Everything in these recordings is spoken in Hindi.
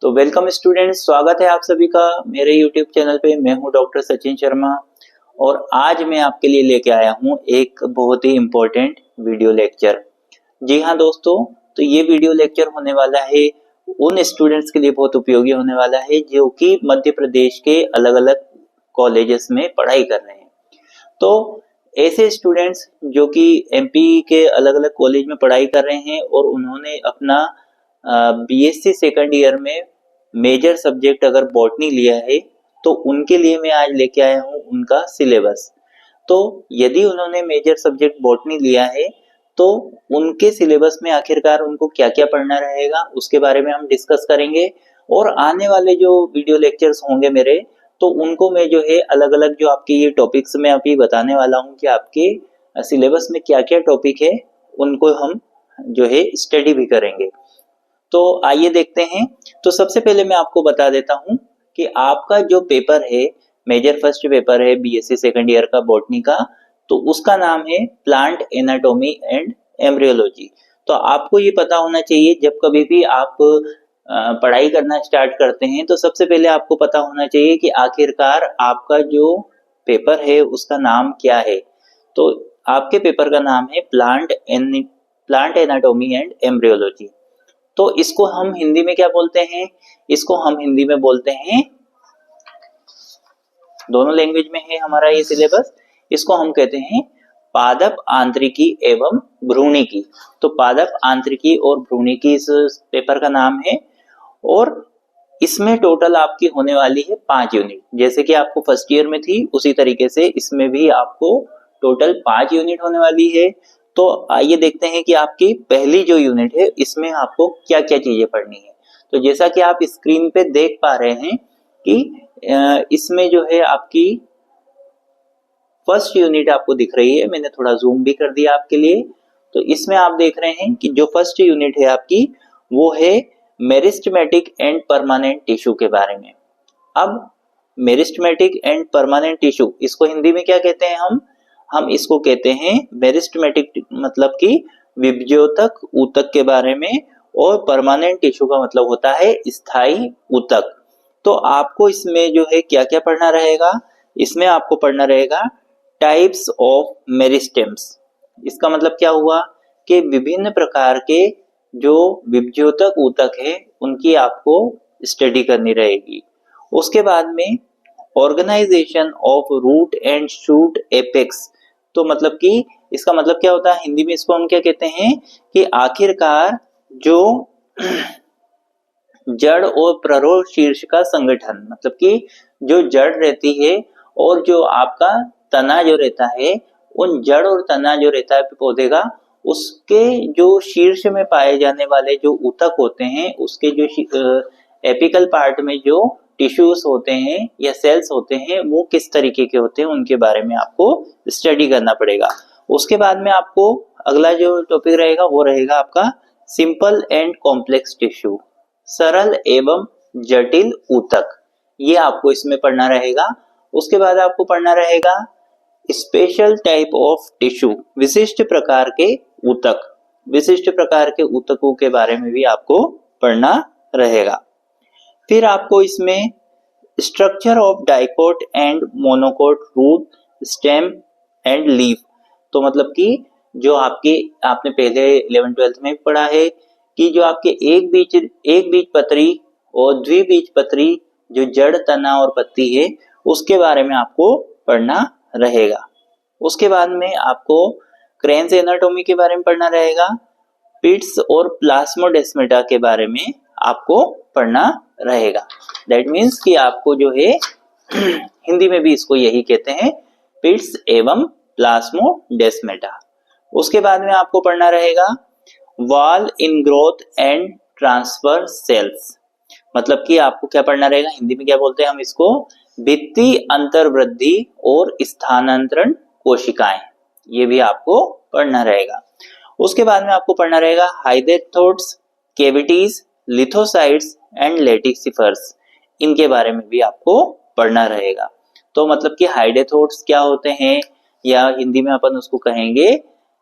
तो वेलकम स्टूडेंट्स, स्वागत है आप सभी का मेरे यूट्यूब चैनल पे। मैं हूं डॉक्टर सचिन शर्मा और आज मैं आपके लिए लेके आया हूं एक बहुत ही इम्पोर्टेंट वीडियो लेक्चर। जी हाँ दोस्तों, तो ये वीडियो लेक्चर होने वाला है उन स्टूडेंट्स के लिए बहुत उपयोगी होने वाला है जो कि मध्य प्रदेश के अलग अलग कॉलेजेस में पढ़ाई कर रहे हैं। तो ऐसे स्टूडेंट्स जो कि एमपी के अलग अलग कॉलेज में पढ़ाई कर रहे हैं और उन्होंने अपना बीएससी सेकंड ईयर में मेजर सब्जेक्ट अगर बॉटनी लिया है तो उनके लिए मैं आज लेके आया हूँ उनका सिलेबस। तो यदि उन्होंने मेजर सब्जेक्ट बॉटनी लिया है तो उनके सिलेबस में आखिरकार उनको क्या क्या पढ़ना रहेगा उसके बारे में हम डिस्कस करेंगे। और आने वाले जो वीडियो लेक्चर्स होंगे मेरे, तो उनको मैं जो है अलग अलग जो आपके ये टॉपिक्स में अभी बताने वाला हूँ कि आपके सिलेबस में क्या क्या टॉपिक है उनको हम जो है स्टडी भी करेंगे। तो आइए देखते हैं। तो सबसे पहले मैं आपको बता देता हूं कि आपका जो पेपर है, मेजर फर्स्ट पेपर है बीएससी सेकंड ईयर का बॉटनी का, तो उसका नाम है प्लांट एनाटॉमी एंड एम्ब्रियोलॉजी। तो आपको ये पता होना चाहिए जब कभी भी आप पढ़ाई करना स्टार्ट करते हैं तो सबसे पहले आपको पता होना चाहिए कि आखिरकार आपका जो पेपर है उसका नाम क्या है। तो आपके पेपर का नाम है प्लांट एनाटॉमी एंड एम्ब्रियोलॉजी। तो इसको हम हिंदी में क्या बोलते हैं? इसको हम हिंदी में बोलते हैं, दोनों लैंग्वेज में है हमारा ये सिलेबस, इसको हम कहते हैं पादप आंतरिकी एवं भ्रूणिकी। तो पादप आंतरिकी और भ्रूणिकी इस पेपर का नाम है और इसमें टोटल आपकी होने वाली है 5 यूनिट। जैसे कि आपको फर्स्ट ईयर में थी उसी तरीके से इसमें भी आपको टोटल 5 यूनिट होने वाली है। तो आइए देखते हैं कि आपकी पहली जो यूनिट है इसमें आपको क्या क्या चीजें पढ़नी है। तो जैसा कि आप स्क्रीन पे देख पा रहे हैं कि इसमें जो है आपकी फर्स्ट यूनिट आपको दिख रही है, मैंने थोड़ा जूम भी कर दिया आपके लिए। तो इसमें आप देख रहे हैं कि जो फर्स्ट यूनिट है आपकी वो है मेरिस्टेमेटिक एंड परमानेंट टिश्यू के बारे में। अब मेरिस्टेमेटिक एंड परमानेंट टिश्यू, इसको हिंदी में क्या कहते हैं? हम इसको कहते हैं मेरिस्टेमेटिक, मतलब कि विभज्योतक ऊतक के बारे में, और परमानेंट टिश्यू का मतलब होता है स्थायी ऊतक। तो आपको इसमें जो है क्या क्या पढ़ना रहेगा? इसमें आपको पढ़ना रहेगा टाइप्स ऑफ मेरिस्टेम्स। इसका मतलब क्या हुआ कि विभिन्न प्रकार के जो विभज्योतक ऊतक है उनकी आपको स्टडी करनी रहेगी। उसके बाद में organisation of root and shoot apex. तो मतलब कि इसका मतलब क्या होता है हिंदी में? इसको हम क्या कहते हैं कि आखिरकार जो जड़ और प्ररोह शीर्ष का संगठन, मतलब कि जो जड़ रहती है और जो आपका तना जो रहता है, उन जड़ और तना जो रहता है पौधे का, उसके जो शीर्ष में पाए जाने वाले जो ऊतक होते हैं, उसके जो एपिकल पार्ट में जो टिश्यूज होते हैं या सेल्स होते हैं वो किस तरीके के होते हैं उनके बारे में आपको स्टडी करना पड़ेगा। उसके बाद में आपको अगला जो टॉपिक रहेगा वो रहेगा आपका सिंपल एंड कॉम्प्लेक्स टिश्यू, सरल एवं जटिल ऊतक, ये आपको इसमें पढ़ना रहेगा। उसके बाद आपको पढ़ना रहेगा स्पेशल टाइप ऑफ टिश्यू, विशिष्ट प्रकार के ऊतक, विशिष्ट प्रकार के ऊतकों के बारे में भी आपको पढ़ना रहेगा। फिर आपको इसमें structure of dicot and monocot root stem and leaf. तो मतलब कि जो आपने पहले 11th-12th में पढ़ा है कि जो आपके एक बीज पत्री और द्विबीज पत्री जो जड़, तना और पत्ती है उसके बारे में आपको पढ़ना रहेगा। उसके बाद में आपको क्रेन्स एनाटॉमी के बारे में पढ़ना रहेगा, पिट्स और प्लाज्मोडेस्माटा के बारे में आपको पढ़ना रहेगा। दैट मीन्स कि आपको जो है हिंदी में भी इसको यही कहते हैं, पिट्स एवं प्लाज्मोडेस्माटा। उसके बाद में आपको पढ़ना रहेगा wall in growth and transfer cells. मतलब कि आपको क्या पढ़ना रहेगा? हिंदी में क्या बोलते हैं हम इसको? भित्ति अंतर्वृद्धि और स्थानांतरण कोशिकाएं, ये भी आपको पढ़ना रहेगा। उसके बाद में आपको पढ़ना रहेगा हाइडेथोड्स, केविटीज, लिथोसाइट्स एंड लेटिसिफर्स, इनके बारे में भी आपको पढ़ना रहेगा। तो मतलब कि हाइडेथोड्स क्या होते हैं, या हिंदी में अपन उसको कहेंगे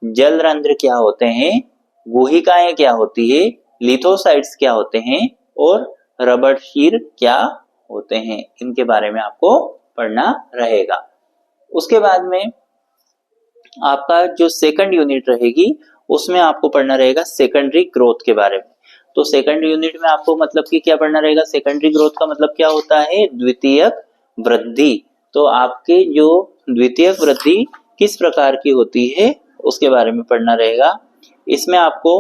जलरंध्र क्या होते हैं, गुहिकाएं क्या होती है, लिथोसाइट्स क्या होते हैं और रबर शीर क्या होते हैं, इनके बारे में आपको पढ़ना रहेगा। उसके बाद में आपका जो सेकंड यूनिट रहेगी उसमें आपको पढ़ना रहेगा सेकेंडरी ग्रोथ के बारे में। तो सेकंड यूनिट में आपको मतलब कि क्या पढ़ना रहेगा, सेकेंडरी ग्रोथ का मतलब क्या होता है, द्वितीयक वृद्धि। तो आपके जो द्वितीयक वृद्धि किस प्रकार की होती है उसके बारे में पढ़ना रहेगा। इसमें आपको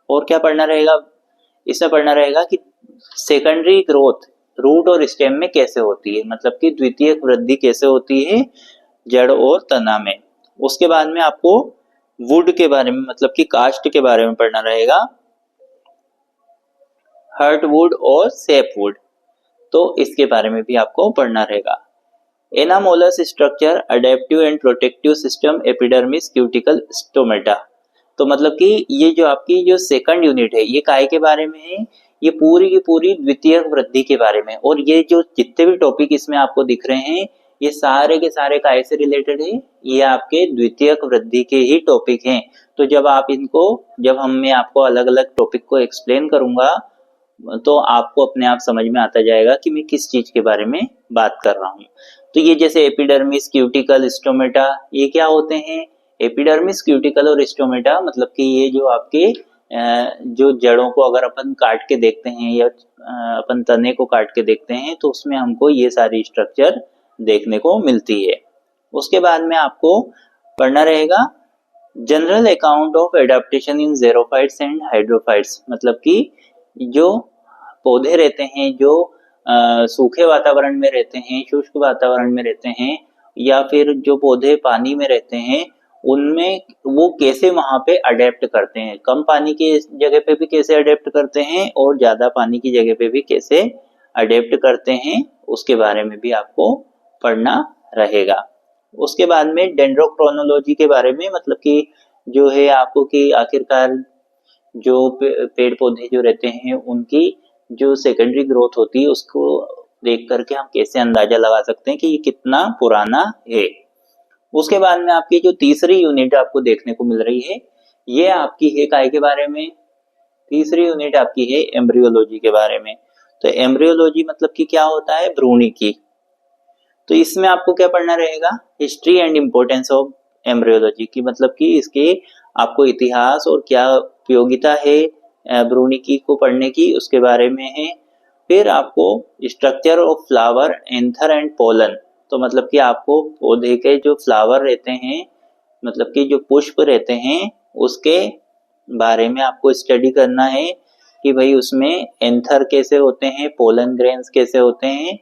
और क्या पढ़ना रहेगा, इसमें पढ़ना रहेगा कि सेकेंडरी ग्रोथ रूट और स्टेम में कैसे होती है, मतलब कि द्वितीयक वृद्धि कैसे होती है जड़ और तना में। उसके बाद में आपको वुड के बारे में मतलब कि काष्ठ के बारे में पढ़ना रहेगा, हर्ट वुड और सेप वुड, तो इसके बारे में भी आपको पढ़ना रहेगा। Anomalous structure, adaptive and protective system, epidermis, cuticle, stomata. तो मतलब कि ये जो आपकी जो सेकंड यूनिट है ये काय के बारे में है, ये पूरी की पूरी द्वितीयक वृद्धि के बारे में। और ये जो जितने भी टॉपिक इसमें आपको दिख रहे हैं ये सारे के सारे काय से रिलेटेड है, ये आपके द्वितीयक वृद्धि के ही टॉपिक हैं। तो जब आप इनको जब मैं आपको अलग अलग टॉपिक को एक्सप्लेन करूंगा तो आपको अपने आप समझ में आता जाएगा कि मैं किस चीज के बारे में बात कर रहा हूँ। तो ये जैसे एपिडर्मिस, क्यूटिकल, स्टोमेटा, ये क्या होते हैं, एपिडर्मिस, क्यूटिकल और स्टोमेटा मतलब कि ये जो आपके जो जड़ों को अगर अपन काट के देखते हैं या अपन तने को काट के देखते हैं तो उसमें हमको ये सारी स्ट्रक्चर देखने को मिलती है। उसके बाद में आपको पढ़ना रहेगा general account of adaptation in xerophytes and hydrophytes, मतलब कि जो पौधे रहते हैं जो सूखे वातावरण में रहते हैं, शुष्क वातावरण में रहते हैं, या फिर जो पौधे पानी में रहते हैं उनमें वो कैसे वहां पे अडेप्ट करते हैं, कम पानी की जगह पे भी कैसे अडेप्ट करते हैं और ज्यादा पानी की जगह पे भी कैसे अडेप्ट करते हैं, उसके बारे में भी आपको पढ़ना रहेगा। उसके बाद में डेंड्रोक्रोनोलॉजी के बारे में मतलब कि जो है आपको कि आखिरकार जो पेड़ पौधे जो रहते हैं उनकी जो सेकेंडरी ग्रोथ होती है उसको देख करके हम कैसे अंदाजा लगा सकते हैं कि ये कितना पुराना है। उसके बाद में आपकी जो तीसरी यूनिट आपको देखने को मिल रही है ये आपकी है काय के बारे में, तीसरी यूनिट आपकी है एम्ब्रियोलॉजी के बारे में। तो एम्ब्रियोलॉजी मतलब कि क्या होता है, भ्रूणिकी। तो इसमें आपको क्या पढ़ना रहेगा, history and importance of embryology की, मतलब कि इसके आपको इतिहास और क्या उपयोगिता है भ्रूणिकी को पढ़ने की उसके बारे में है। फिर आपको structure of flower, anther and pollen, तो मतलब कि आपको पौधे के जो फ्लावर रहते हैं मतलब कि जो पुष्प रहते हैं उसके बारे में आपको स्टडी करना है कि भाई उसमें एंथर कैसे होते हैं, पोलन ग्रेन्स कैसे होते हैं।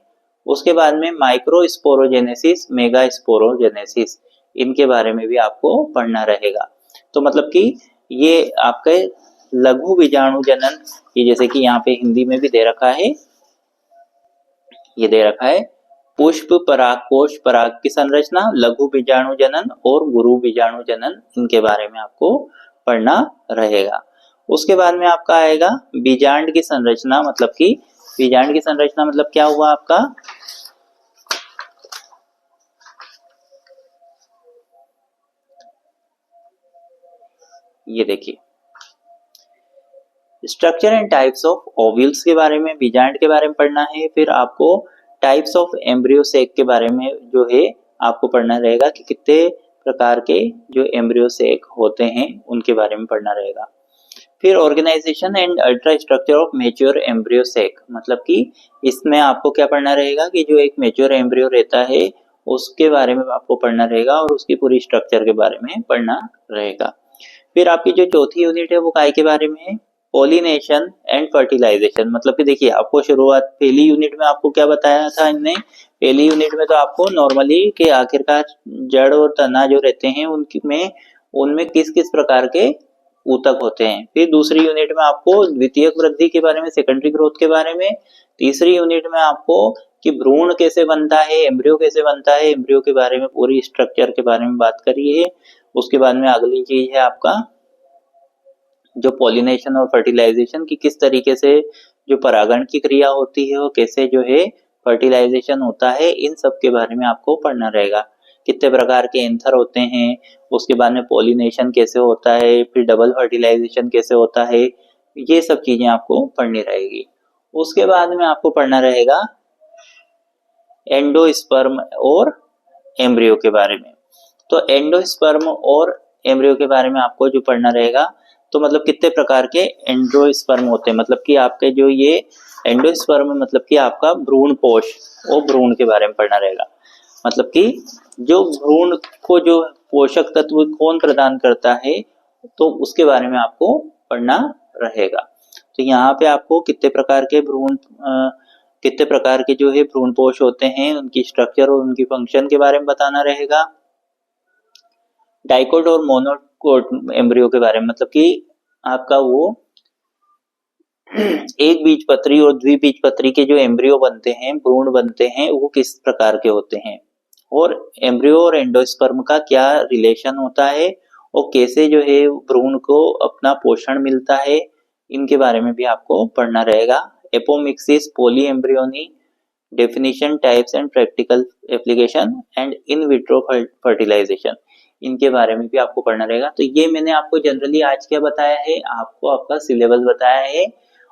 उसके बाद में माइक्रो स्पोरोजेनेसिस, मेगा स्पोरोजेनेसिस, इनके बारे में भी आपको पढ़ना रहेगा। तो मतलब कि ये आपके लघु बीजाणु जनन, ये जैसे कि यहाँ पे हिंदी में भी दे रखा है, ये दे रखा है पुष्प परागकोश पराग की संरचना, लघु बीजाणु जनन और गुरु बीजाणु जनन, इनके बारे में आपको पढ़ना रहेगा। उसके बाद में आपका आएगा बीजांड की संरचना, मतलब कि बीजांड की संरचना मतलब क्या हुआ आपका, ये देखिए structure and types of ovules के बारे में, बीजांड के बारे में पढ़ना है। फिर आपको टाइप्स ऑफ एम्ब्रियो सेक के बारे में जो है आपको पढ़ना रहेगा कि कितने प्रकार के जो एम्ब्रियो सेक होते हैं उनके बारे में पढ़ना रहेगा। फिर organisation and ultra structure of mature embryo sac, मतलब कि इसमें आपको क्या पढ़ना रहेगा कि जो एक मेच्योर एम्ब्रियो रहता है उसके बारे में आपको पढ़ना रहेगा और उसकी पूरी स्ट्रक्चर के बारे में पढ़ना रहेगा। फिर आपकी जो चौथी यूनिट है वो काय के बारे में है, पोलिनेशन एंड फर्टिलाइजेशन, मतलब कि देखिए आपको शुरुआत पहली यूनिट में आपको क्या बताया था इनने, पहली यूनिट में तो आपको नॉर्मली के आखिरकार जड़ और तना जो रहते हैं उनमें किस किस प्रकार के ऊतक होते हैं। फिर दूसरी यूनिट में आपको द्वितीयक वृद्धि के बारे में, सेकेंडरी ग्रोथ के बारे में। तीसरी यूनिट में आपको कि भ्रूण कैसे बनता है, एम्ब्रियो कैसे बनता है, एम्ब्रियो के बारे में पूरी स्ट्रक्चर के बारे में बात करी है। उसके बाद में अगली चीज है आपका जो पॉलिनेशन और फर्टिलाइजेशन की किस तरीके से जो परागण की क्रिया होती है वो कैसे जो है फर्टिलाइजेशन होता है, इन सब के बारे में आपको पढ़ना रहेगा। कितने प्रकार के एंथर होते हैं, उसके बाद में पॉलिनेशन कैसे होता है, फिर डबल फर्टिलाइजेशन कैसे होता है, ये सब चीजें आपको पढ़नी रहेगी। उसके बाद में आपको पढ़ना रहेगा एंडोस्पर्म और एम्ब्रियो के बारे में। तो एंडोस्पर्म और एम्ब्रियो के बारे में आपको जो पढ़ना रहेगा, तो मतलब कितने प्रकार के एंडोस्पर्म होते हैं, मतलब कि आपके जो ये एंडोस्पर्म मतलब कि आपका भ्रूण पोष और भ्रूण के बारे में पढ़ना रहेगा। मतलब कि जो भ्रूण को जो पोषक तत्व कौन प्रदान करता है, तो उसके बारे में आपको पढ़ना रहेगा। तो यहाँ पे आपको कितने प्रकार के कितने प्रकार के जो है भ्रूण पोष होते हैं, उनकी स्ट्रक्चर और उनकी फंक्शन के बारे में बताना रहेगा। डाइकोट और मोनोकोट एम्ब्रियो के बारे में, मतलब कि आपका वो एक बीजपत्री और द्विबीजपत्री के जो एम्ब्रियो बनते हैं, भ्रूण बनते हैं, वो किस प्रकार के होते हैं, और एम्ब्रियो और एंडोस्पर्म का क्या रिलेशन होता है, और कैसे जो है भ्रूण को अपना पोषण मिलता है, इनके बारे में भी आपको पढ़ना रहेगा। Apomixis, polyembryony, definition, types and practical application and in vitro fertilisation, इनके बारे में भी आपको पढ़ना रहेगा। तो ये मैंने आपको जनरली आज क्या बताया है, आपको आपका सिलेबस बताया है।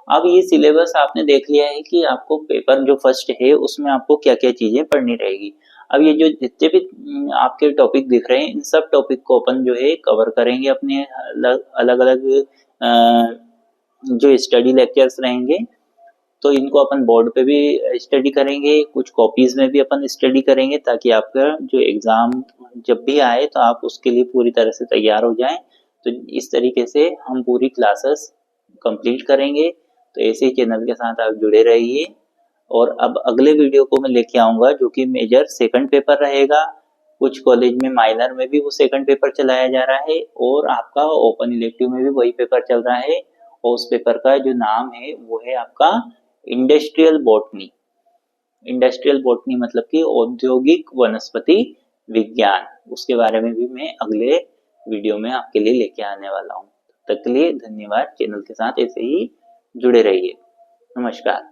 अब ये सिलेबस आपने देख लिया है कि आपको पेपर जो फर्स्ट है उसमें आपको क्या क्या चीजें पढ़नी रहेगी। अब ये जो जितने भी आपके टॉपिक दिख रहे हैं, इन सब टॉपिक को अपन जो है कवर करेंगे अपने अलग अलग जो स्टडी लेक्चर्स रहेंगे, तो इनको अपन बोर्ड पे भी स्टडी करेंगे, कुछ कॉपीज में भी अपन स्टडी करेंगे, ताकि आपका जो एग्जाम जब भी आए तो आप उसके लिए पूरी तरह से तैयार हो जाएं। तो इस तरीके से हम पूरी क्लासेस कंप्लीट करेंगे। तो ऐसे ही चैनल के साथ आप जुड़े रहिए। और अब अगले वीडियो को मैं लेके आऊंगा जो कि मेजर सेकंड पेपर रहेगा। कुछ कॉलेज में माइनर में भी वो सेकंड पेपर चलाया जा रहा है, और आपका ओपन इलेक्टिव में भी वही पेपर चल रहा है, और उस पेपर का जो नाम है वो है आपका इंडस्ट्रियल बॉटनी। इंडस्ट्रियल बॉटनी मतलब कि औद्योगिक वनस्पति विज्ञान, उसके बारे में भी मैं अगले वीडियो में आपके लिए लेके आने वाला हूँ। तब तक के लिए धन्यवाद। चैनल के साथ ऐसे ही जुड़े रहिए। नमस्कार।